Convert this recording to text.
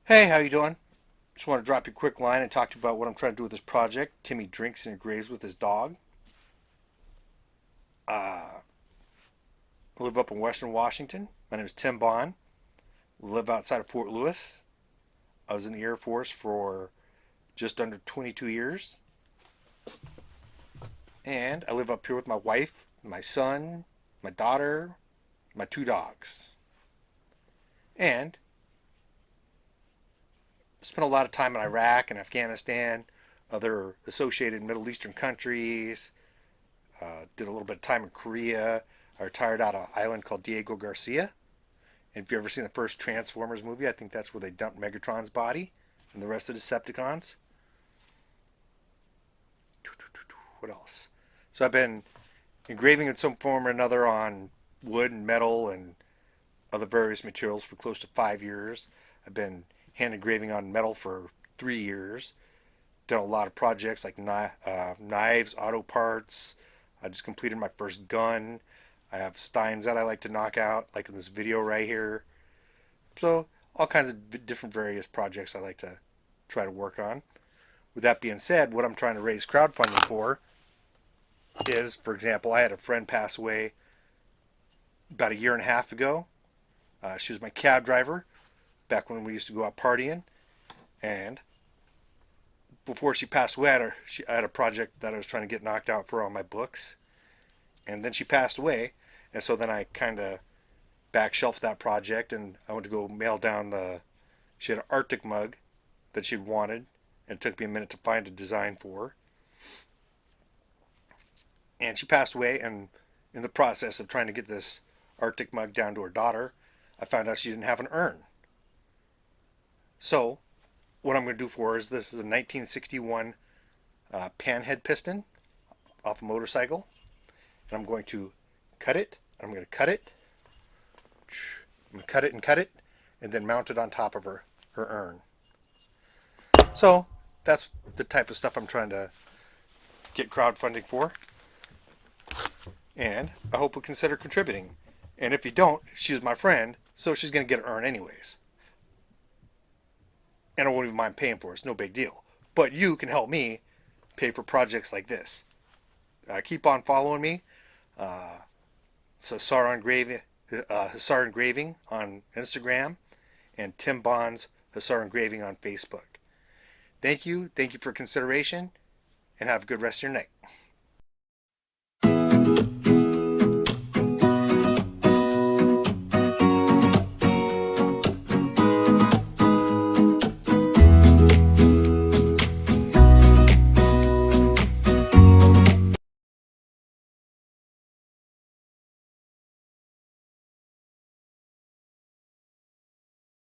Hey, how you doing? Just want to drop you a quick line and talk to you about what I'm trying to do with this project. Timmy drinks and engraves with his dog. I live up in Western Washington. My name is Tim Bond. Live outside of Fort Lewis. I was in the Air Force for just under 22 years. And I live up here with my wife, my son, my daughter, my two dogs. And spent a lot of time in Iraq and Afghanistan, other associated Middle Eastern countries. Did a little bit of time in Korea. I retired out of an island called Diego Garcia. And if you've ever seen the first Transformers movie, I think that's where they dumped Megatron's body and the rest of the Decepticons. What else? So I've been engraving in some form or another on wood and metal and other various materials for close to 5 years. I've been hand engraving on metal for 3 years. Done a lot of projects like knives, auto parts. I just completed my first gun. I have steins that I like to knock out, like in this video right here. So all kinds of different various projects I like to try to work on. With that being said, what I'm trying to raise crowdfunding for is, for example, I had a friend pass away about a year and a half ago. She was my cab driver back when we used to go out partying. And before she passed away, I had a project that I was trying to get knocked out for all my books. And then she passed away. And so then I kind of back shelved that project and I went to go mail down she had an Arctic mug that she'd wanted. And it took me a minute to find a design for. And she passed away. And in the process of trying to get this Arctic mug down to her daughter, I found out she didn't have an urn. So what I'm going to do for her is this is a 1961 panhead piston off a motorcycle. And I'm going to cut it. I'm going to cut it. I'm going to cut it and cut it. And then mount it on top of her urn. So that's the type of stuff I'm trying to get crowdfunding for. And I hope you'll consider contributing. And if you don't, she's my friend, so she's going to get an urn anyways. And I won't even mind paying for it. It's no big deal. But you can help me pay for projects like this. Keep on following me. It's Hussar Engraving on Instagram and Tim Bond's Hussar Engraving on Facebook. Thank you. Thank you for consideration and have a good rest of your night.